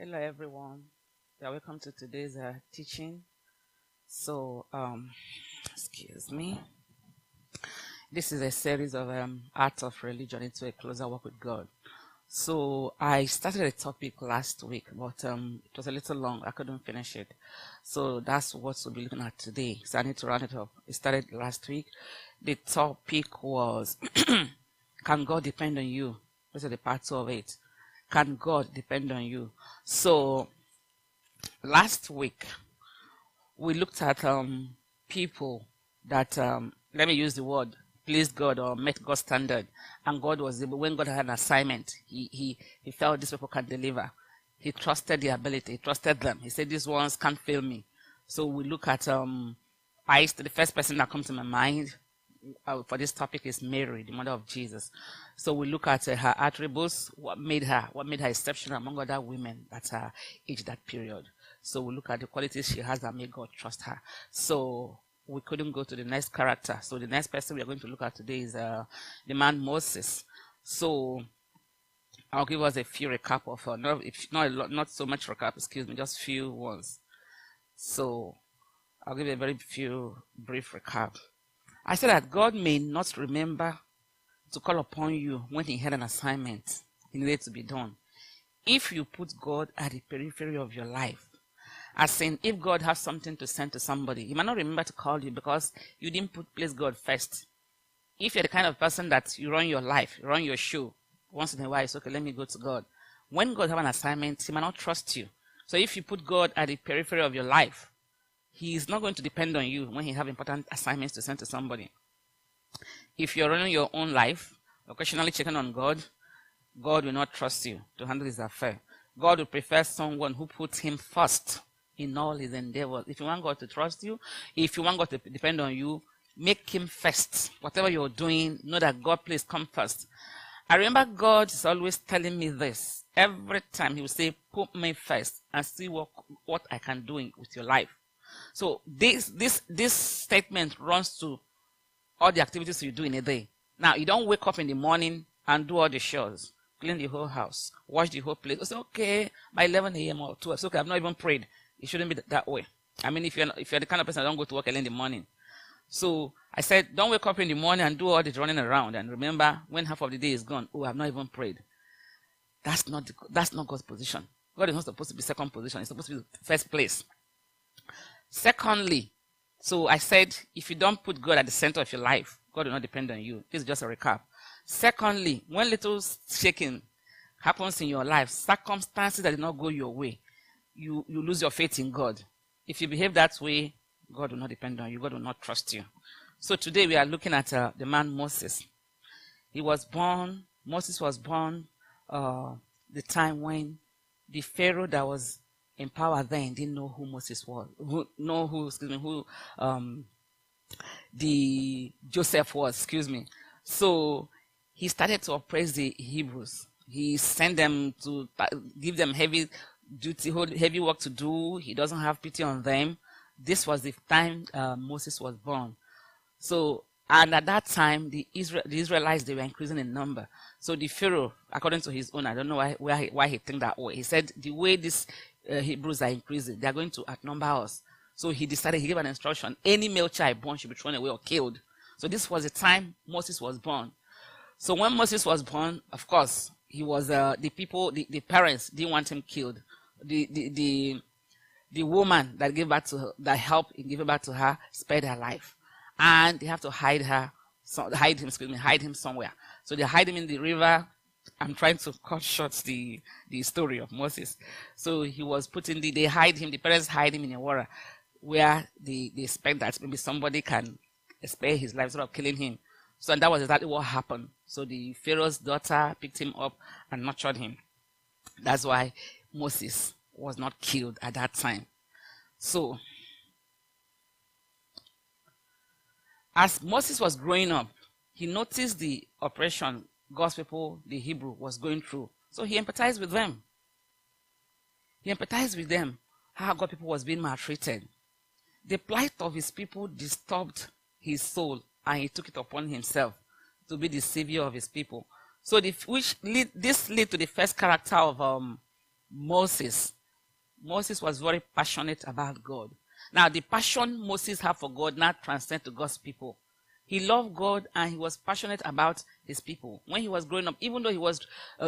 Hello, everyone. Yeah, welcome to today's teaching. So, excuse me. This is a series of Art of Religion into a Closer Walk with God. So, I started a topic last week, but it was a little long. I couldn't finish it. So, that's what we'll be looking at today. So, I need to round it up. It started last week. The topic was, can God depend on you? This is the part 2 of it. Can God depend on you? So, last week, we looked at people that, let me use the word, pleased God or met God's standard. And God was able, when God had an assignment, he felt these people can deliver. He trusted the ability. He trusted them. He said, these ones can't fail me. So we look at, the first person that comes to my mind for this topic is Mary, the mother of Jesus. So we look at her attributes, what made her exceptional among other women that age that period. So we look at the qualities she has that made God trust her. So we couldn't go to the next character. So the next person we are going to look at today is the man Moses. So I'll give us a few recap of not so much recap, just few ones. So I'll give a very few brief recap. I said that God may not remember to call upon you when he had an assignment he needed to be done. If you put God at the periphery of your life, as in if God has something to send to somebody, he might not remember to call you because you didn't place God first. If you're the kind of person that you run your life, you run your show, once in a while it's okay, let me go to God. When God has an assignment, he might not trust you. So if you put God at the periphery of your life, he is not going to depend on you when he have important assignments to send to somebody. If you're running your own life, occasionally checking on God, God will not trust you to handle his affair. God will prefer someone who puts him first in all his endeavors. If you want God to trust you, if you want God to depend on you, make him first. Whatever you're doing, know that God, please come first. I remember God is always telling me this. Every time he will say, put me first and see what I can do with your life. So this statement runs to all the activities you do in a day. Now, you don't wake up in the morning and do all the chores, clean the whole house, wash the whole place. It's okay, by 11 a.m. or 12. It's okay, I've not even prayed. It shouldn't be that way. I mean, if you're the kind of person that don't go to work early in the morning. So I said, don't wake up in the morning and do all this running around. And remember, when half of the day is gone, I've not even prayed. That's not God's position. God is not supposed to be second position. It's supposed to be first place. Secondly, so I said, if you don't put God at the center of your life, God will not depend on you. This is just a recap. Secondly, when little shaking happens in your life, circumstances that did not go your way, you lose your faith in God. If you behave that way, God will not depend on you. God will not trust you. So today we are looking at the man Moses. Moses was born the time when the Pharaoh that was in power then didn't know who Moses was, who the Joseph was, So he started to oppress the Hebrews. He sent them to give them heavy work to do. He doesn't have pity on them. This was the time Moses was born. So, and at that time, the Israelites, they were increasing in number. So the Pharaoh, according to his own, I don't know why he think that way. He said, the way these Hebrews are increasing, they are going to outnumber us. So he gave an instruction, any male child born should be thrown away or killed. So this was the time Moses was born. So when Moses was born, of course, he was, the parents didn't want him killed. The woman that gave birth to her, that helped in giving birth to her, spared her life. And they have to hide him somewhere. So they hide him in the river. I'm trying to cut short the story of Moses. So he was the parents hide him in a water where they expect that maybe somebody can spare his life instead of killing him. So and that was exactly what happened. So the Pharaoh's daughter picked him up and nurtured him. That's why Moses was not killed at that time. So as Moses was growing up, he noticed the oppression God's people, the Hebrew, was going through. So he empathized with them. How God's people was being maltreated. The plight of his people disturbed his soul, and he took it upon himself to be the savior of his people. So this led to the first character of Moses. Moses was very passionate about God. Now, the passion Moses had for God now transcended to God's people. He loved God and he was passionate about his people. When he was growing up, even though he was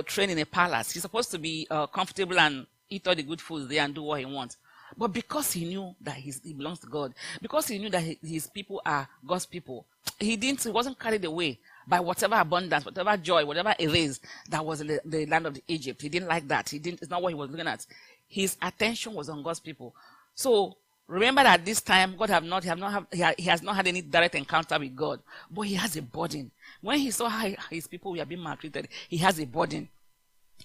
trained in a palace, he's supposed to be comfortable and eat all the good foods there and do what he wants. But because he knew that he belongs to God, because he knew that his people are God's people, he wasn't carried away by whatever abundance, whatever joy, whatever it is that was in the land of Egypt. He didn't like that. It's not what he was looking at. His attention was on God's people. So remember that this time God he has not had any direct encounter with God, but he has a burden. When he saw how his people were being maltreated, he has a burden.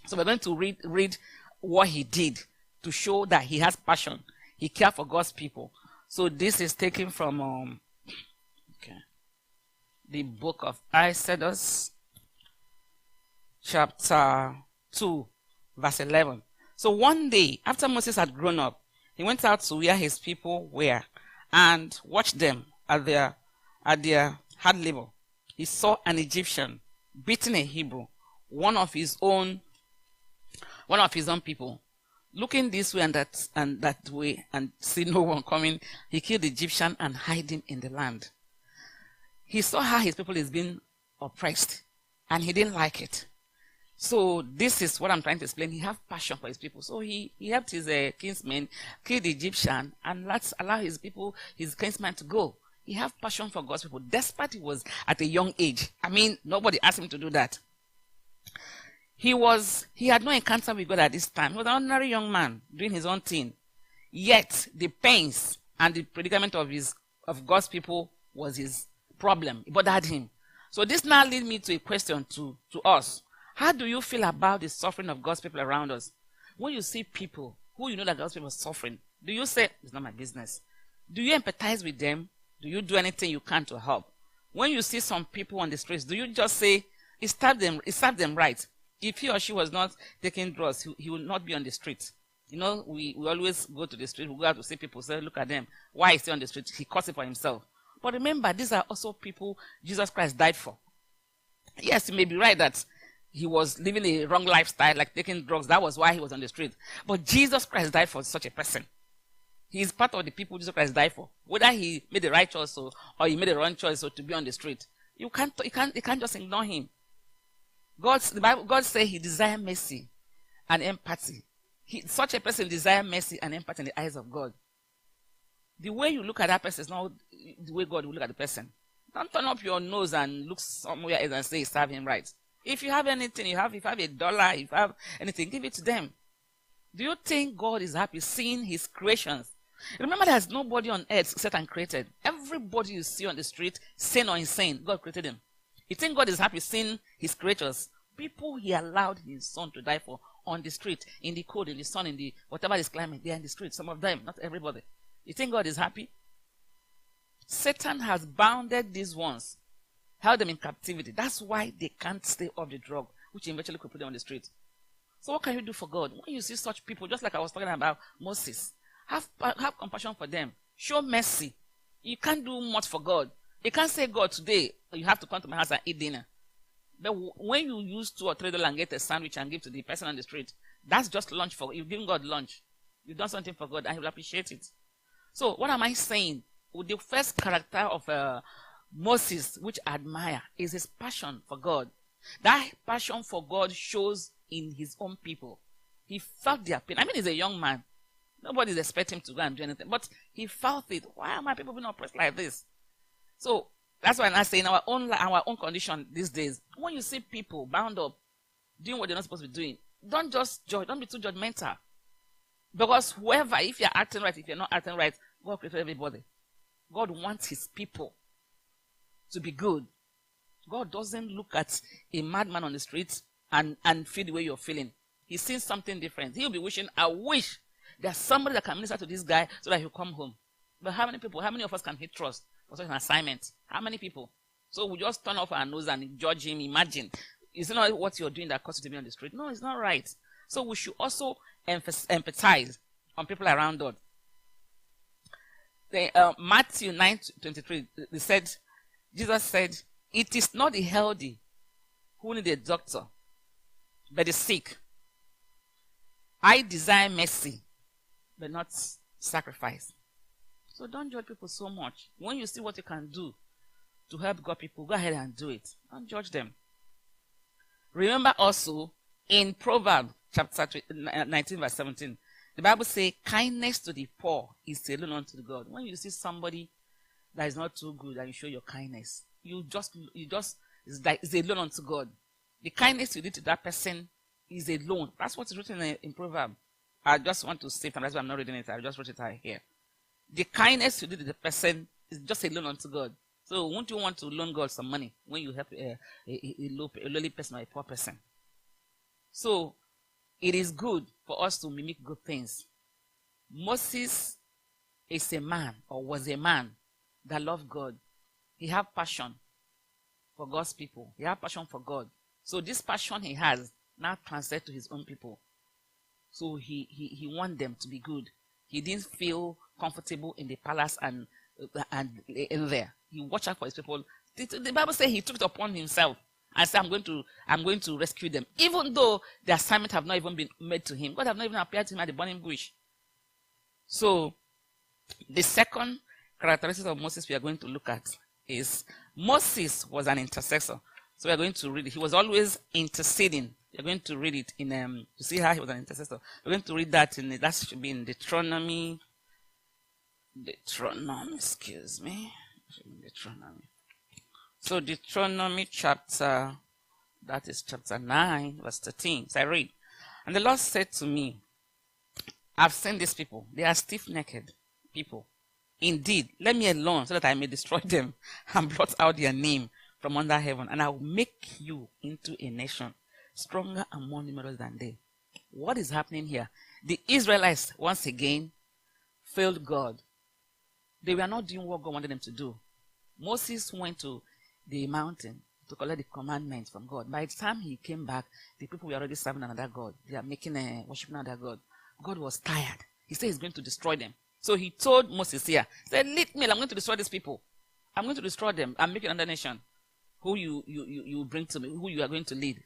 So we're going to read what he did to show that he has passion. He cared for God's people. So this is taken from the book of Exodus, chapter 2, verse 11. So one day, after Moses had grown up, he went out to where his people were and watched them at their hard labor. He saw an Egyptian beating a Hebrew, one of his own people. Looking this way and that way and see no one coming, he killed the Egyptian and hid him in the land. He saw how his people is being oppressed and he didn't like it. So this is what I'm trying to explain. He had passion for his people. So he helped his kinsmen kill the Egyptian and let's allow his people, his kinsmen to go. He had passion for God's people, despite he was at a young age. I mean, nobody asked him to do that. He had no encounter with God at this time. He was an ordinary young man doing his own thing. Yet the pains and the predicament of God's people was his problem. It bothered him. So this now leads me to a question to us. How do you feel about the suffering of God's people around us? When you see people who you know that God's people are suffering, do you say, it's not my business? Do you empathize with them? Do you do anything you can to help? When you see some people on the streets, do you just say, it served them right? If he or she was not taking drugs, he would not be on the street. You know, we always go to the street, we go out to see people, say, look at them. Why is he on the street? He caused it for himself. But remember, these are also people Jesus Christ died for. Yes, you may be right that he was living a wrong lifestyle, like taking drugs. That was why he was on the street. But Jesus Christ died for such a person. He is part of the people Jesus Christ died for. Whether he made the right choice or he made the wrong choice to be on the street. You can't just ignore him. The Bible says he desires mercy and empathy. Such a person desires mercy and empathy in the eyes of God. The way you look at that person is not the way God will look at the person. Don't turn up your nose and look somewhere else and say, serve him right. If you have anything, if you have $1, if you have anything, give it to them. Do you think God is happy seeing his creations? Remember, there's nobody on earth except and created. Everybody you see on the street, sane or insane, God created them. You think God is happy seeing his creatures? People he allowed his son to die for on the street, in the cold, in the sun, in the whatever is climate, they're in the street. Some of them, not everybody. You think God is happy? Satan has bounded these ones, held them in captivity. That's why they can't stay off the drug, which eventually could put them on the street. So what can you do for God? When you see such people, just like I was talking about Moses, have compassion for them. Show mercy. You can't do much for God. You can't say, God, today you have to come to my house and eat dinner. But when you use $2 or $3 and get a sandwich and give to the person on the street, that's just lunch for you've given God lunch. You've done something for God and he will appreciate it. So what am I saying? With the first character of Moses, which I admire, is his passion for God. That passion for God shows in his own people. He felt their pain. I mean, he's a young man. Nobody's expecting him to go and do anything. But he felt it. Why are my people being oppressed like this? So that's why I say in our own condition these days, when you see people bound up, doing what they're not supposed to be doing, don't just judge. Don't be too judgmental. Because whoever, if you're acting right, if you're not acting right, God created everybody. God wants his people to be good. God doesn't look at a madman on the street and feel the way you're feeling. He sees something different. He'll be wishing, I wish there's somebody that can minister to this guy so that he'll come home. But how many of us can he trust for such an assignment? How many people? So we just turn off our nose and judge him. Imagine. Is it not what you're doing that caused you to be on the street? No, it's not right. So we should also empathize on people around us. Matthew 9:23, Jesus said, it is not the healthy who need a doctor, but the sick. I desire mercy, but not sacrifice. So don't judge people so much. When you see what you can do to help God people, go ahead and do it. Don't judge them. Remember also in Proverbs chapter 19 verse 17, the Bible says, kindness to the poor is a loan unto God. When you see somebody that is not too good and you show your kindness, it's a loan unto God. The kindness you did to that person is a loan. That's what is written in Proverbs. I just want to say, that's why I'm not reading it. I just wrote it out here. The kindness you did to the person is just a loan unto God. So won't you want to loan God some money when you help a lowly person or a poor person? So it is good for us to mimic good things. Moses is a man, or was a man, that loved God. He had passion for God's people. He had passion for God. So this passion he has now translates to his own people. So he wanted them to be good. He didn't feel comfortable in the palace and in there. He watched out for his people. The Bible says he took it upon himself and said, I'm going to rescue them. Even though the assignment have not even been made to him. God have not even appeared to him at the burning bush. So the second characteristic of Moses we are going to look at is Moses was an intercessor. So we are going to read it. He was always interceding. We are going to read it in to see how he was an intercessor. We're going to read that that should be in Deuteronomy, excuse me. Deuteronomy. So Deuteronomy chapter 9, verse 13. So I read, and the Lord said to me, I've seen these people. They are stiff-necked people. Indeed, let me alone so that I may destroy them and blot out their name from under heaven, and I will make you into a nation stronger and more numerous than they. What is happening here? The Israelites, once again, failed God. They were not doing what God wanted them to do. Moses went to the mountain to collect the commandments from God. By the time he came back, the people were already serving another God. They are worshiping another God. God was tired. He said he's going to destroy them. So he told Moses here, he said, lead me, I'm going to destroy these people. I'm going to destroy them. I'm making another nation who you bring to me, who you are going to lead.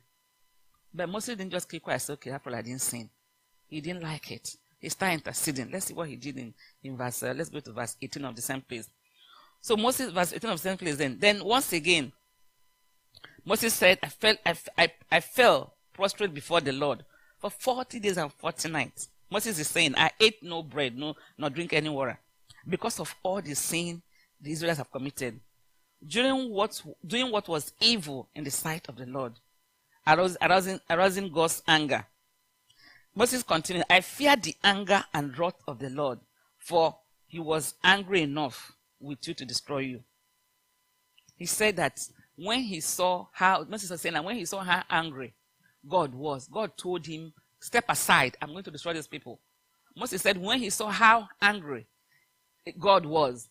But Moses didn't just keep quiet. Okay, after I didn't sin. He didn't like it. He started interceding. Let's see what he did in verse, let's go to verse 18 of the same place. So Moses, verse 18 of the same place then once again, Moses said, I fell prostrate before the Lord for 40 days and 40 nights. Moses is saying, I ate no bread, nor drink any water, because of all the sin the Israelites have committed, doing what was evil in the sight of the Lord, arousing God's anger. Moses continued, I feared the anger and wrath of the Lord, for he was angry enough with you to destroy you. He said that when he saw how, Moses was saying that when he saw how angry God was, God told him, step aside, I'm going to destroy these people. Moses said when he saw how angry God was,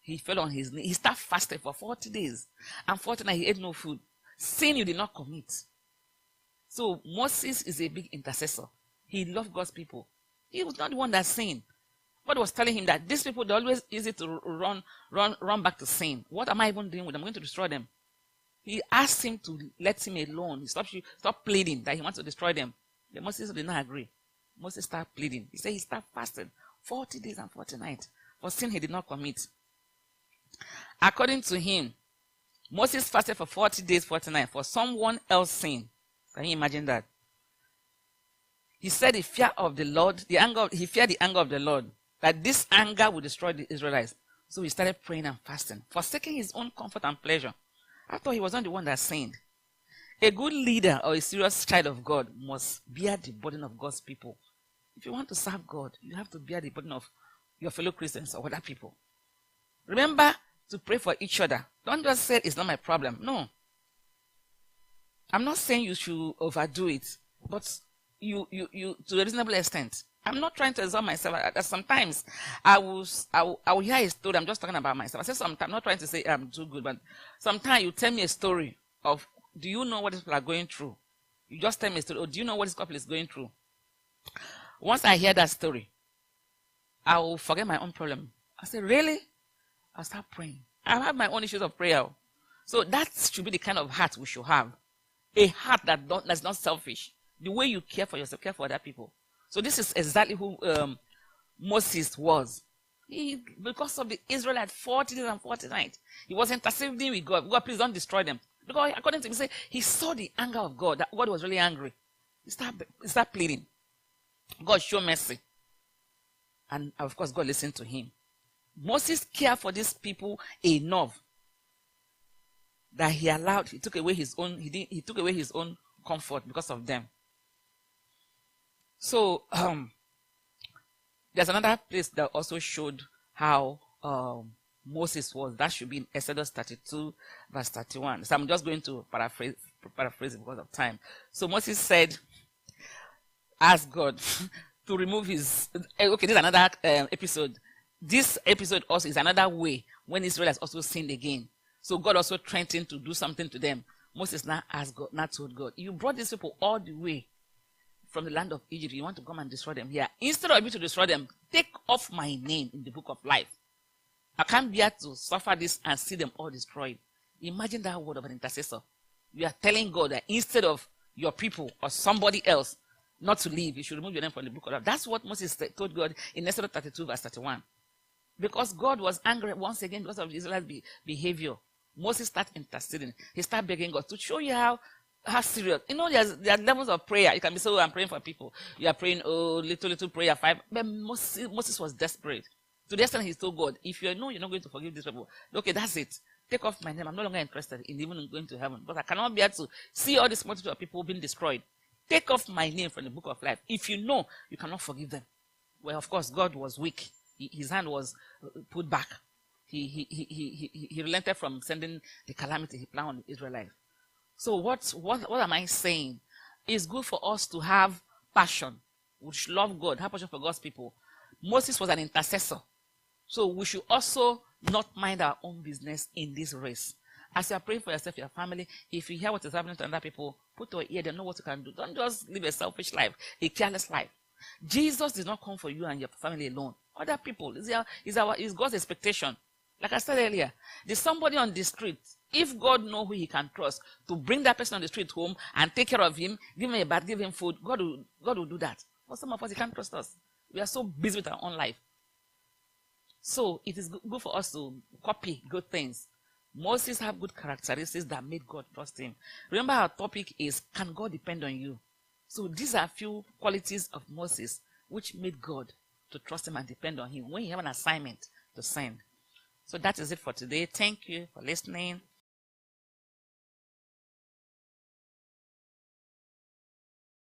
he fell on his knee. He started fasting for 40 days. And 40 nights he ate no food. Sin you did not commit. So Moses is a big intercessor. He loved God's people. He was not the one that sinned. God was telling him that these people, they're always easy to run back to sin. What am I even doing with them? I'm going to destroy them. He asked him to let him alone. He stopped pleading that he wants to destroy them. But Moses did not agree. Moses started pleading. He said he started fasting 40 days and 40 nights for sin he did not commit. According to him, Moses fasted for 40 days, 40 nights for someone else's sin. Can you imagine that? He said he feared the anger of the Lord, that this anger would destroy the Israelites. So he started praying and fasting, forsaking his own comfort and pleasure. I thought he was not the one that sinned. A good leader or a serious child of God must bear the burden of God's people. If you want to serve God, you have to bear the burden of your fellow Christians or other people. Remember to pray for each other. Don't just say it's not my problem. No. I'm not saying you should overdo it, but you to a reasonable extent. I'm not trying to exalt myself. Sometimes I will hear a story. I'm just talking about myself. I say sometimes, I'm not trying to say I'm too good, but sometimes you tell me a story of, do you know what these people are going through? You just tell me a story. Or do you know what this couple is going through? Once I hear that story, I will forget my own problem. I say, really? I'll start praying. I have my own issues of prayer. So that should be the kind of heart we should have. A heart that's not selfish. The way you care for yourself, care for other people. So this is exactly who Moses was. Because of the Israelites, 40 days and 40 nights, he was interceding with God. God, please don't destroy them. Because according to him, he saw the anger of God, that God was really angry. He started pleading. God, show mercy. And of course, God listened to him. Moses cared for these people enough that he took away his own comfort because of them. So there's another place that also showed how Moses was. That should be in Exodus 32 verse 31. So I'm just going to paraphrase it because of time. So Moses said, ask God to remove his... Okay, this is another episode. This episode also is another way when Israel has also sinned again. So God also threatened to do something to them. Moses now asked God, now told God, you brought these people all the way from the land of Egypt. You want to come and destroy them here. Instead of me to destroy them, take off my name in the book of life. I can't bear to suffer this and see them all destroyed. Imagine that word of an intercessor. You are telling God that instead of your people or somebody else not to leave, you should remove your name from the book of life. That's what Moses told God in Exodus 32 verse 31. Because God was angry once again because of Israel's behavior. Moses started interceding. He started begging God to show you how serious. You know, there are levels of prayer. You can be so, I'm praying for people. You are praying, little prayer, 5. But Moses was desperate. To the extent he told God, if you know you're not going to forgive these people, okay, that's it. Take off my name. I'm no longer interested in even going to heaven. But I cannot bear to see all this multitude of people being destroyed. Take off my name from the book of life. If you know you cannot forgive them. Well, of course, God was weak. His hand was put back. He relented from sending the calamity he planned on the Israelites. So what am I saying? It's good for us to have passion. We should love God, have passion for God's people. Moses was an intercessor. So we should also not mind our own business in this race. As you are praying for yourself, your family, if you hear what is happening to other people, put your ear, they know what you can do. Don't just live a selfish life, a careless life. Jesus did not come for you and your family alone. Other people, is God's expectation. Like I said earlier, there's somebody on the street. If God knows who he can trust to bring that person on the street home and take care of him, give him a bath, give him food, God will do that. But some of us, he can't trust us. We are so busy with our own life. So it is good for us to copy good things. Moses have good characteristics that made God trust him. Remember, our topic is, can God depend on you? So these are a few qualities of Moses which made God to trust him and depend on him when you have an assignment to send. So that is it for today. Thank you for listening.